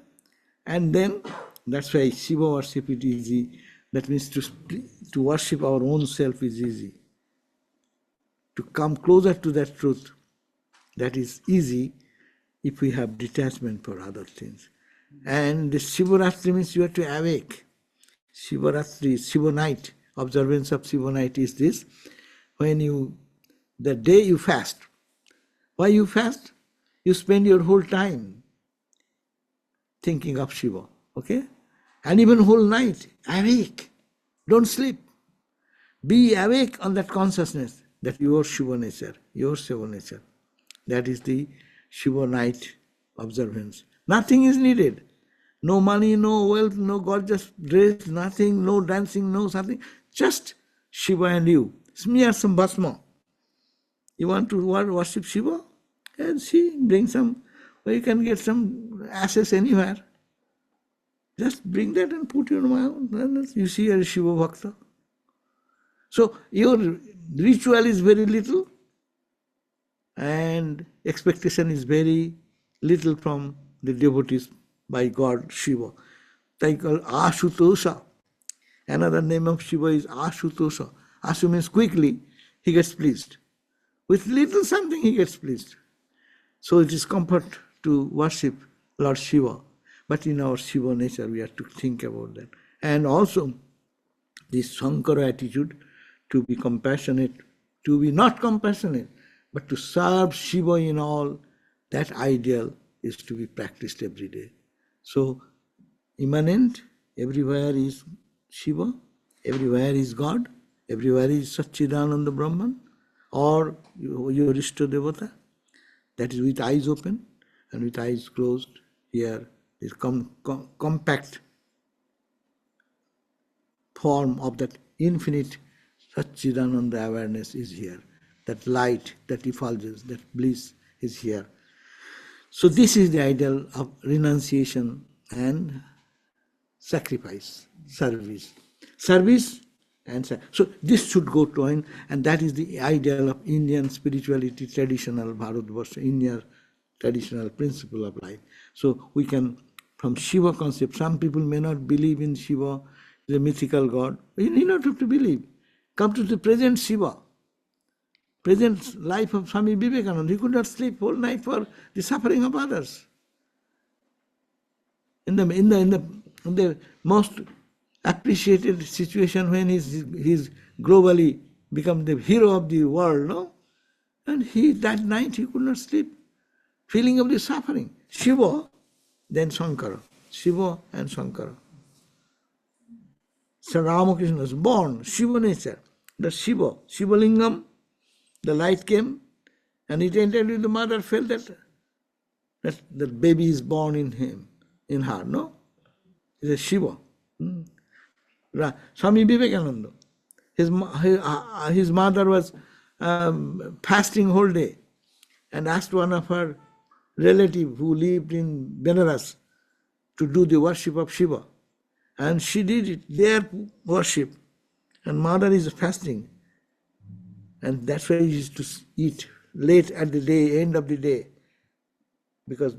And then, that's why Shiva worship is easy. That means to worship our own self is easy. To come closer to that truth, that is easy if we have detachment for other things. And the Shivaratri means you have to awake. Shivaratri, Shiva night, observance of Shiva night is this. When the day you fast. Why you fast? You spend your whole time thinking of Shiva, okay? And even whole night, awake. Don't sleep. Be awake on that consciousness that your Shiva nature, your Shiva nature. That is the Shiva night observance. Nothing is needed. No money, no wealth, no gorgeous dress, nothing, no dancing, no something. Just Shiva and you. Smear some bhasma. You want to worship Shiva? And see, bring some, or you can get some ashes anywhere. Just bring that and put your mouth. And you see a Shiva Bhakta. So your ritual is very little and expectation is very little from the devotees by God Shiva. They call Ashutosha. Another name of Shiva is Ashutosha. Ashu means quickly, he gets pleased. With little something he gets pleased. So it is comfort to worship Lord Shiva. But in our Shiva nature we have to think about that. And also this Shankara attitude to be compassionate, to be not compassionate, but to serve Shiva in all, that ideal is to be practiced every day. So immanent, everywhere is Shiva, everywhere is God, everywhere is Satchidananda Brahman, or your Ishta Devata. That is with eyes open and with eyes closed. Here is compact form of that infinite Satchidananda awareness is here. That light, that effulgence, that bliss is here. So this is the ideal of renunciation and sacrifice, service. Service and so this should go to an, and that is the ideal of Indian spirituality, traditional Bharatvarsha, Indian traditional principle of life. So we can, from Shiva concept, some people may not believe in Shiva, the mythical God. You need not have to believe. Come to the present Shiva, present life of Swami Vivekananda. He could not sleep whole night for the suffering of others. In the most appreciated situation when he's globally become the hero of the world, no? And that night he could not sleep, feeling of the suffering. Shiva, then Shankara. Shiva and Shankara. So Ramakrishna was born, Shiva nature. The Shiva, Shiva Lingam, the light came and it entered with the mother, felt that the baby is born in him, in her, no? It's a Shiva. Swami Vivekananda, his mother was fasting whole day and asked one of her relative who lived in Benares to do the worship of Shiva. And she did it, their worship. And mother is fasting. And that's why he used to eat late at the day, end of the day. Because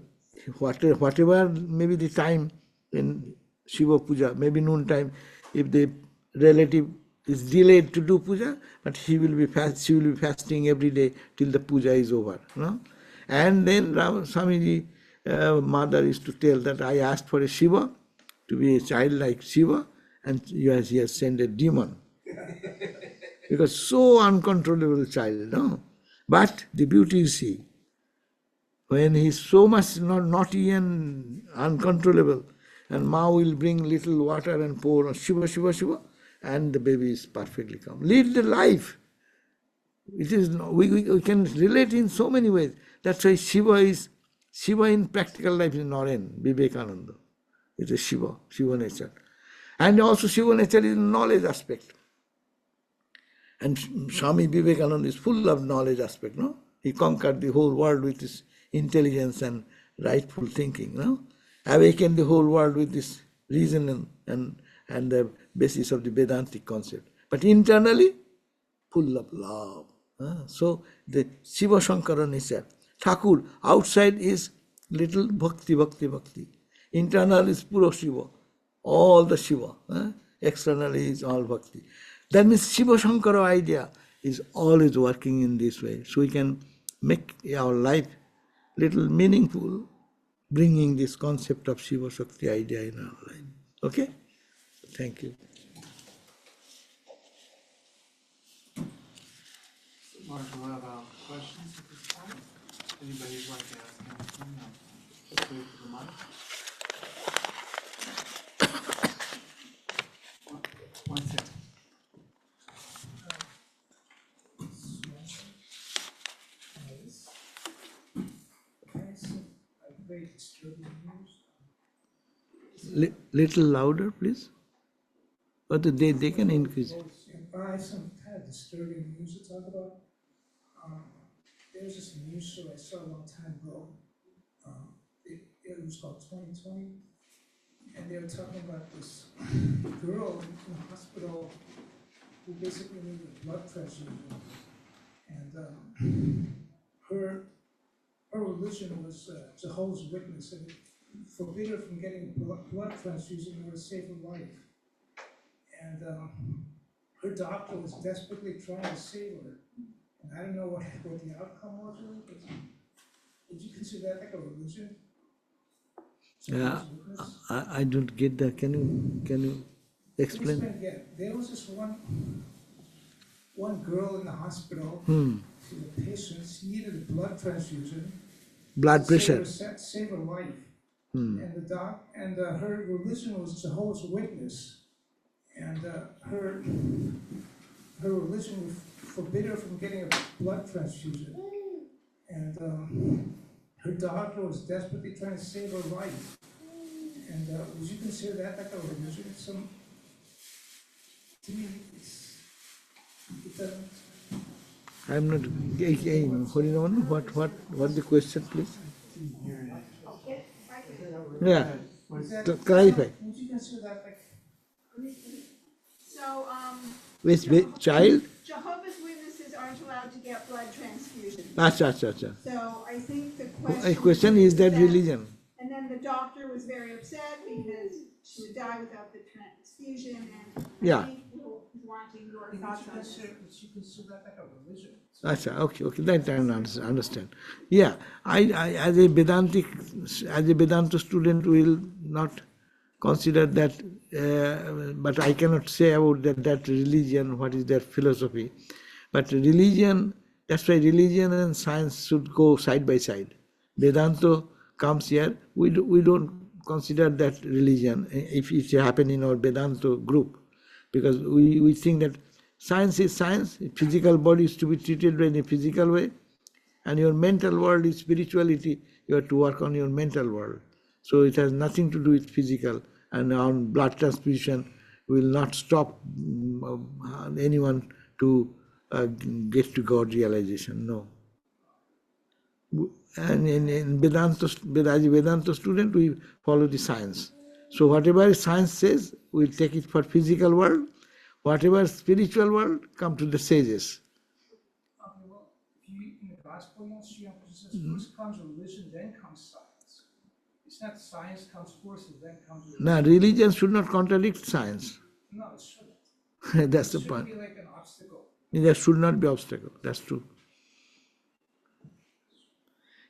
whatever maybe the time in Shiva Puja, maybe noon time, if the relative is delayed to do puja, but she will be fasting every day till the puja is over. No? And then Swamiji, mother used to tell that I asked for a Shiva, to be a child like Shiva, and he has sent a demon. Because so uncontrollable child, no? But the beauty you see, when he is so much naughty and uncontrollable, and Ma will bring little water and pour on Shiva, Shiva, Shiva, and the baby is perfectly calm. Lead the life. It is we can relate in so many ways. That's why Shiva in practical life is Naren, Vivekananda. It is Shiva nature. And also Shiva nature is knowledge aspect. And Swami Vivekananda is full of knowledge aspect, no? He conquered the whole world with his intelligence and rightful thinking, no? Awaken the whole world with this reason and the basis of the Vedantic concept. But internally, full of love. So the Shiva Shankara nature. Thakur, outside is little bhakti, bhakti, bhakti. Internal is puro Shiva, all the Shiva. Externally is all bhakti. That means Shiva Shankara idea is always working in this way. So we can make our life little meaningful, bringing this concept of Shiva Shakti idea in our life. Okay? Thank you. Mark, we'll have questions at this point. Anybody who'd like to ask anything, just wait for the mic. One second. Little louder, please. But they can increase. I have some kind of disturbing news to talk about. There's this news show I saw a long time ago. It was called 2020, and they were talking about this girl in the hospital who basically needed a blood transfusion, and her religion was Jehovah's Witness, and it forbid her from getting a blood transfusion in order to save her life. And her doctor was desperately trying to save her. And I don't know what the outcome was really, but would you consider that like a religion? Yeah, I don't get that. Can you explain? Again, there was this one girl in the hospital. She was a patient. She needed a blood transfusion. Blood pressure. Save her life. And her religion was Jehovah's Witness. And her religion forbid her from getting a blood transfusion. And her doctor was desperately trying to save her life. And would you consider that like a religion? To me, it doesn't. I'm not. Harinaraman, what the question, please? Yeah, clarify. Would you consider that like? So, Which child? Jehovah's Witnesses aren't allowed to get blood transfusions. Acha. So I think the A question is that religion? And then the doctor was very upset because she would die without the transfusion, and Yeah. I think we're wanting your thoughts on this. Would you consider that like a religion? Acha, okay, that I understand. Yeah, I as a Vedanta student will not consider that, but I cannot say about that religion, what is their philosophy. But religion, that's why religion and science should go side by side. Vedanta comes here, we don't consider that religion if it happen in our Vedanta group, because we think that science is science, physical body is to be treated in a physical way, and your mental world is spirituality, you have to work on your mental world. So it has nothing to do with physical, and on blood transfusion will not stop anyone to get to God realization, no. And in Vedanta, as a Vedanta student, we follow the science. So whatever science says, we'll take it for physical world. Whatever spiritual world, come to the sages. Well, if you in the gospel, Sri Krishna says, first comes religion, then comes science. It's not science comes first and then comes religion. Now, religion should not contradict science. No, it shouldn't. That's the It point. shouldn't be like an obstacle. There should not be obstacle. That's true.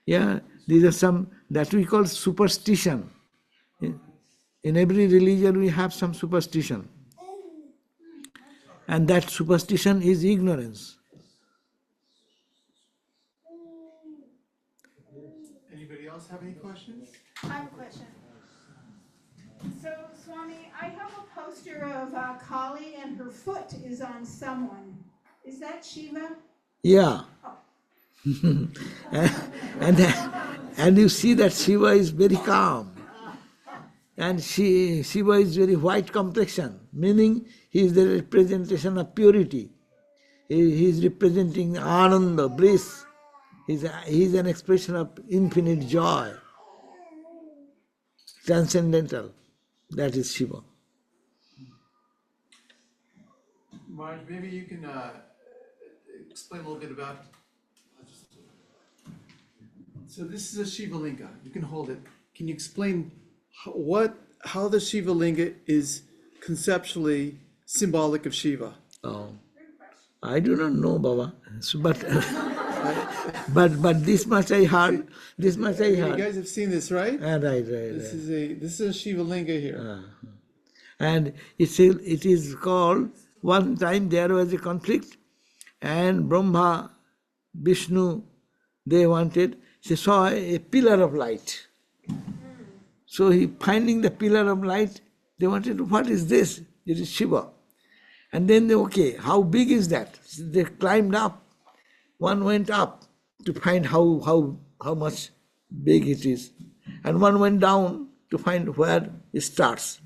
Yeah, these are some that we call superstition. In every religion, we have some superstition. And that superstition is ignorance. Anybody else have any questions? I have a question. So, Swami, I have a poster of Kali and her foot is on someone. Is that Shiva? Yeah. and you see that Shiva is very calm. And Shiva is very white complexion, meaning he is the representation of purity. He is representing Ananda, bliss. He is an expression of infinite joy. transcendental. That is Shiva. Marge, maybe you can explain a little bit about. So this is a Shiva Linga. You can hold it. Can you explain how the Shiva Linga is conceptually symbolic of Shiva? Oh, I do not know, Baba. So, but but this much I heard. This much I You heard. guys have seen this, right? Right. This is a Shiva Linga here. And it is called, one time there was a conflict, and Brahma, Vishnu, they saw a pillar of light. So finding the pillar of light, they wanted, what is this? It is Shiva. And then how big is that? So they climbed up. One went up to find how much big it is. And one went down to find where it starts.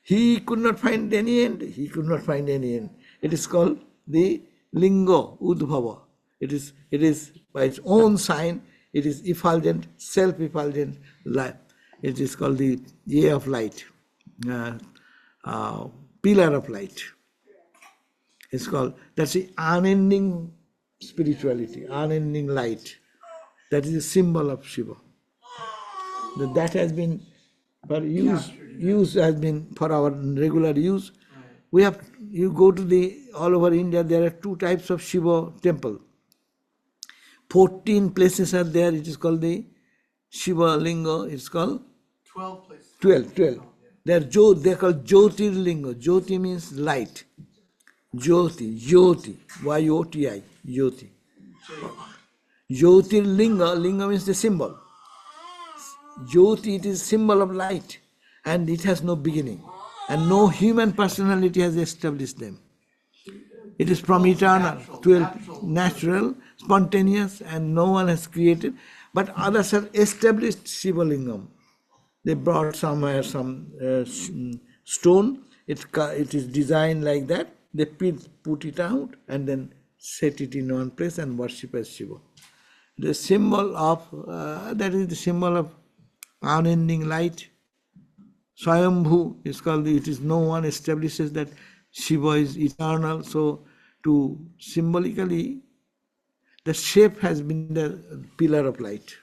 He could not find any end. It is called the Lingo, Udbhava. It is by its own sign, it is effulgent, self-effulgent light. It is called the Ray of light, pillar of light. It's called, that's the unending spirituality, unending light. That is a symbol of Shiva. That has been for use has been for our regular use. We have, you go to all over India, there are two types of Shiva temple. 14 places are there. It is called the Shiva Linga. It's called 12 places. 12. They're called Jyotir Linga. Jyoti means light. Jyoti, Y-O-T-I, Jyoti. Jyotir Linga means the symbol. Jyoti, it is symbol of light, and it has no beginning, and no human personality has established them. It is from eternal, natural, spontaneous, and no one has created. But others have established Shiva Lingam. They brought somewhere some stone. It is designed like that. They put it out and then set it in one place and worship as Shiva. The symbol of that is the symbol of unending light. Swayambhu is called. It is no one establishes that Shiva is eternal. So to symbolically, the shape has been the pillar of light.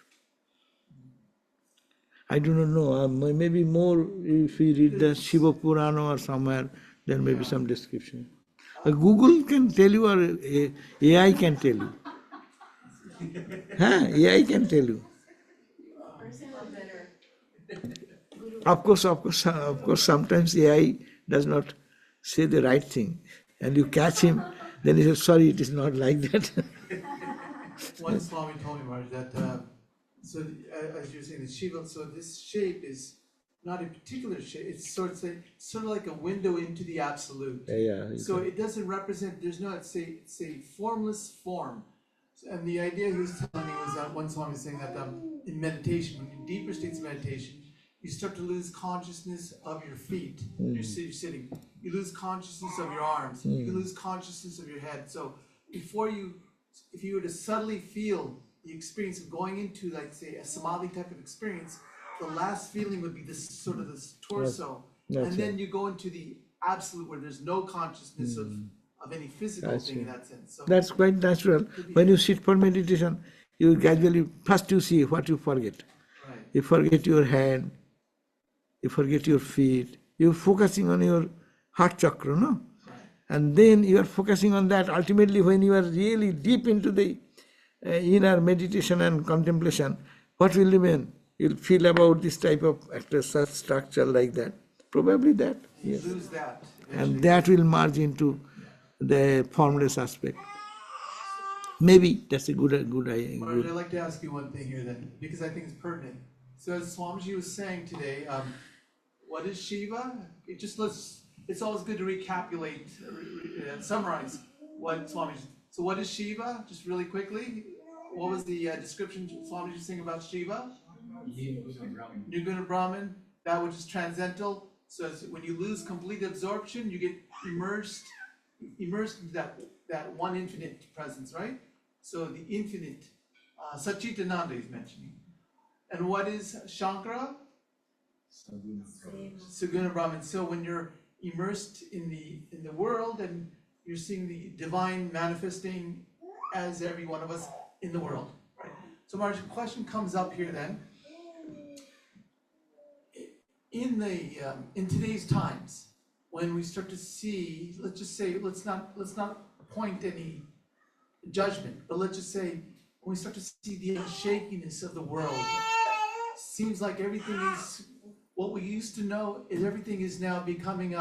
I do not know. Maybe more if we read the Shiva Purana or somewhere, there may be some description. Google can tell you, or AI can tell you. AI can tell you. Of course, sometimes AI does not say the right thing, and you catch him, then he says, sorry, it is not like that. One Swami told me, Maharaj, that as you're saying, the Shiva, so this shape is not a particular shape, it's sort of like a window into the absolute. So it doesn't represent, it's a formless form. And the idea he was telling me was that one Swami was saying that in meditation, in deeper states of meditation, you start to lose consciousness of your feet. You're sitting. You lose consciousness of your arms. You lose consciousness of your head. So if you were to subtly feel the experience of going into, like, say, a samadhi type of experience, the last feeling would be this torso. And then you go into the absolute where there's no consciousness of any physical thing in that sense. So that's quite natural. When you sit for meditation, you gradually, first you see what you forget. Right. You forget your hand, you forget your feet, you're focusing on your heart chakra, no? Right. And then you are focusing on that. Ultimately, when you are really deep into the inner meditation and contemplation, what will remain? You'll feel about this type of such structure like that. Probably that, you yes. lose that. And that will merge into the formless aspect. Maybe that's a good idea. Maharaj, I'd like to ask you one thing here then, because I think it's pertinent. So as Swamiji was saying today, what is Shiva? It's always good to recapitulate, summarize what Swamiji. So what is Shiva? Just really quickly, what was the description Swamiji was saying about Shiva? Nirguna Brahman, that which is transcendental. So when you lose complete absorption, you get immersed into that one infinite presence, right? So the infinite, Satchitananda is mentioning. And what is Shankara? Saguna Brahman. So when you're immersed in the world and you're seeing the divine manifesting as every one of us in the world, right? So Maharaj, the question comes up here then. In today's times, when we start to see, let's just say, let's not point any judgment, but let's just say when we start to see the shakiness of the world, seems like everything is what we used to know is everything is now becoming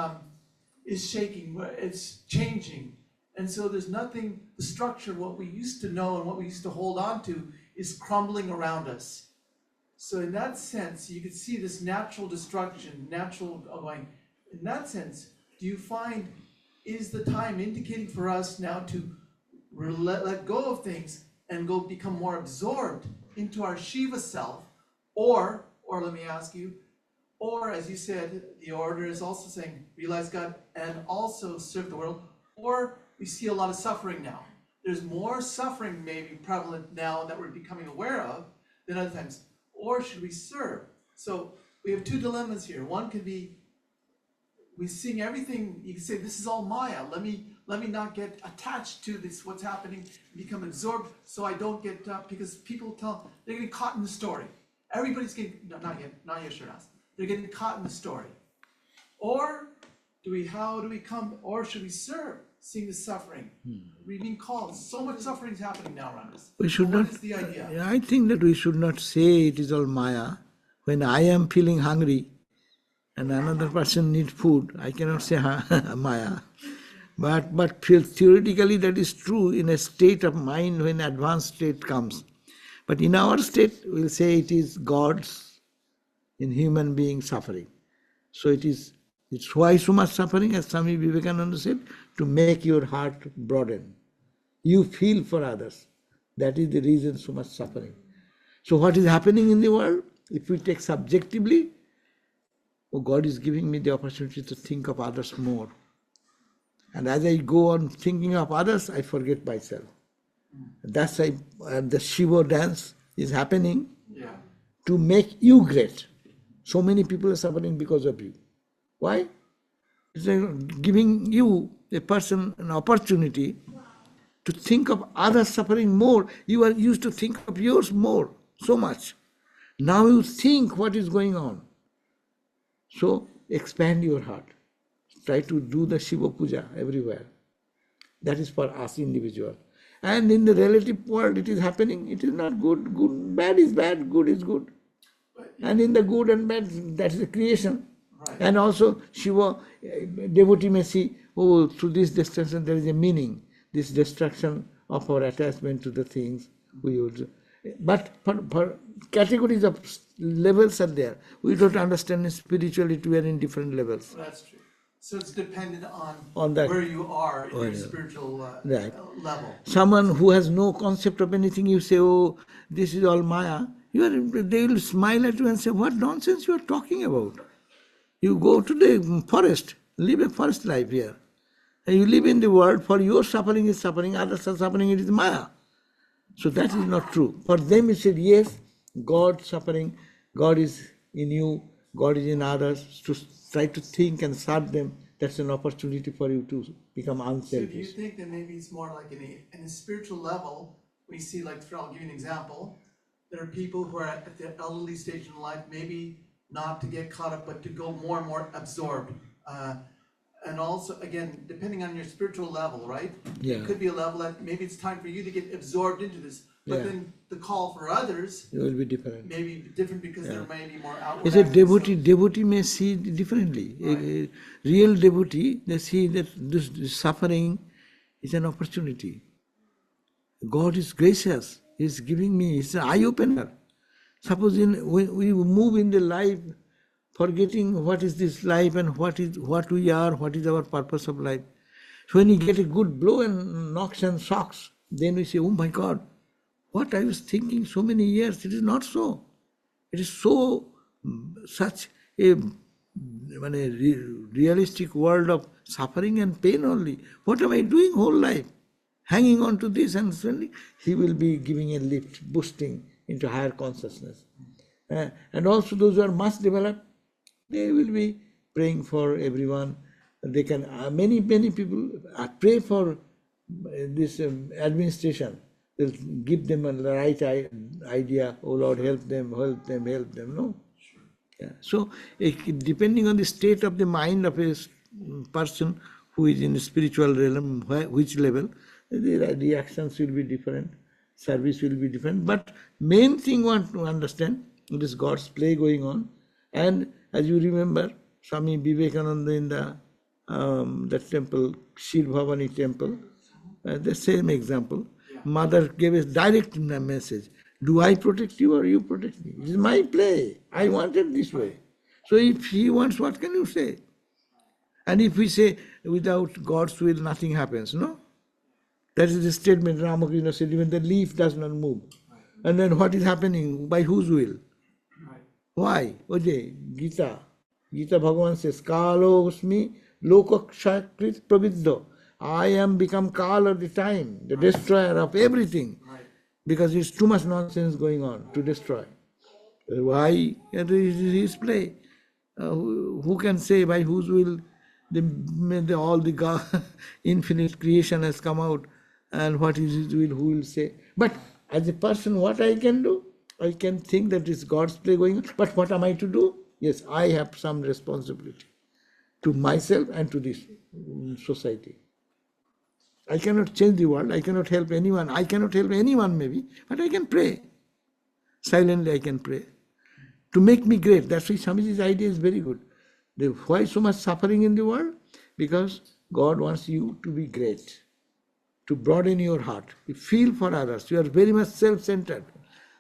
is shaking, it's changing, and so there's nothing. The structure, what we used to know and what we used to hold on to, is crumbling around us. So in that sense, you could see this natural destruction, natural going. In that sense, do you find is the time indicating for us now to let go of things and go become more absorbed into our Shiva self, or let me ask you, or as you said, the order is also saying realize God and also serve the world, or we see a lot of suffering now. There's more suffering maybe prevalent now that we're becoming aware of than other times. Or should we serve? So we have two dilemmas here. One could be we seeing everything, you can say this is all Maya. Let me not get attached to this, what's happening, become absorbed so I don't get, because people they're getting caught in the story. Everybody's getting, no, not yet, Sharnas. They're getting caught in the story. Or how do we come, or should we serve, seeing the suffering? We're being called, so much suffering is happening now around us. We should What not, is the idea? I think that we should not say it is all Maya. When I am feeling hungry and another person needs food, I cannot say Maya. But theoretically that is true in a state of mind when advanced state comes. But in our state, we'll say it is God's in human being suffering. So it's why so much suffering, as Swami Vivekananda said, to make your heart broaden. You feel for others. That is the reason so much suffering. So what is happening in the world? If we take subjectively, oh, God is giving me the opportunity to think of others more. And as I go on thinking of others, I forget myself. That's why the Shiva dance is happening to make you great. So many people are suffering because of you. Why? It's giving you, a person, an opportunity to think of others suffering more. You are used to think of yours more, so much. Now you think what is going on. So expand your heart. Try to do the Shiva Puja everywhere. That is for us individual. And in the relative world it is happening. It is not good. Bad is bad, good is good. And in the good and bad, that is the creation. Right. And also Shiva, devotee may see, oh, through this destruction there is a meaning. This destruction of our attachment to the things we would. But for categories of levels are there. We don't understand spirituality, we are in different levels. That's true. So it's dependent on that, where you are in your spiritual level. Someone who has no concept of anything, you say, oh, this is all Maya. They will smile at you and say, what nonsense you are talking about? You go to the forest, live a forest life here. And you live in the world, for your suffering is suffering, others are suffering, it is Maya. So that is not true. For them he said, yes, God suffering, God is in you, God is in others. To try to think and serve them, that's an opportunity for you to become unselfish. So do you think that maybe it's more like in a spiritual level, we see, like, I'll give you an example, there are people who are at the elderly stage in life, maybe not to get caught up, but to go more and more absorbed. And also, again, depending on your spiritual level, right? Yeah. It could be a level that maybe it's time for you to get absorbed into this. But then the call for others it will be different. Maybe different because there may be more outward. It's a devotee may see it differently. Right. A real devotee, they see that this suffering is an opportunity. God is gracious. He's giving me, it's an eye-opener. Suppose we move in the life forgetting what is this life and what we are, what is our purpose of life. So when you get a good blow and knocks and shocks, then we say, oh my God, what I was thinking so many years, it is not so. It is such a realistic world of suffering and pain only. What am I doing whole life? Hanging on to this, and suddenly he will be giving a lift, boosting into higher consciousness. And also those who are much developed, They will be praying for everyone. They can, many people pray for this administration. They'll give them a right idea. Oh Lord, help them, help them, help them. No. Yeah. So, depending on the state of the mind of a person who is in the spiritual realm, which level, the reactions will be different, service will be different. But main thing one to understand, it is God's play going on. And as you remember, Swami Vivekananda in that temple, Shir Bhavani temple, the same example. Mother gave a direct message. Do I protect you or you protect me? It is my play. I want it this way. So if he wants, what can you say? And if we say, without God's will, nothing happens, no? That is the statement Ramakrishna said, even the leaf does not move. And then what is happening? By whose will? Why? Oje, Gita. Gita Bhagavan says, Kalosmi lokakshakrit praviddo. I am become Kal at the time, the destroyer of everything. Because there's too much nonsense going on to destroy. Why? It is his play. Who can say by whose will all the God, infinite creation has come out, and what is his will, who will say? But as a person, what I can do? I can think that it's God's play going on, but what am I to do? Yes, I have some responsibility to myself and to this society. I cannot change the world, I cannot help anyone, maybe, but I can pray. Silently I can pray. To make me great, that's why Swamiji's idea is very good. Why so much suffering in the world? Because God wants you to be great, to broaden your heart. You feel for others, you are very much self-centered.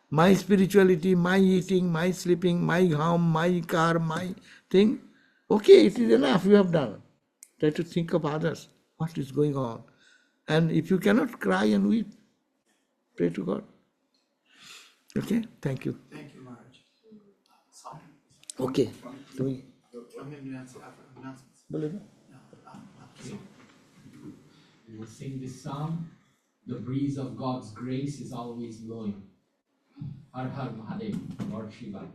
My spirituality, my eating, my sleeping, my home, my car, my thing. Okay, it is enough, you have done. Try to think of others, what is going on. And if you cannot cry and weep, pray to God. Okay, thank you. Thank you, Maharaj. Okay. Do we? I'm going to answer announcements. Boleh? We will sing this song. The breeze of God's grace is always blowing. Har Har Mahadev, Lord Shiva.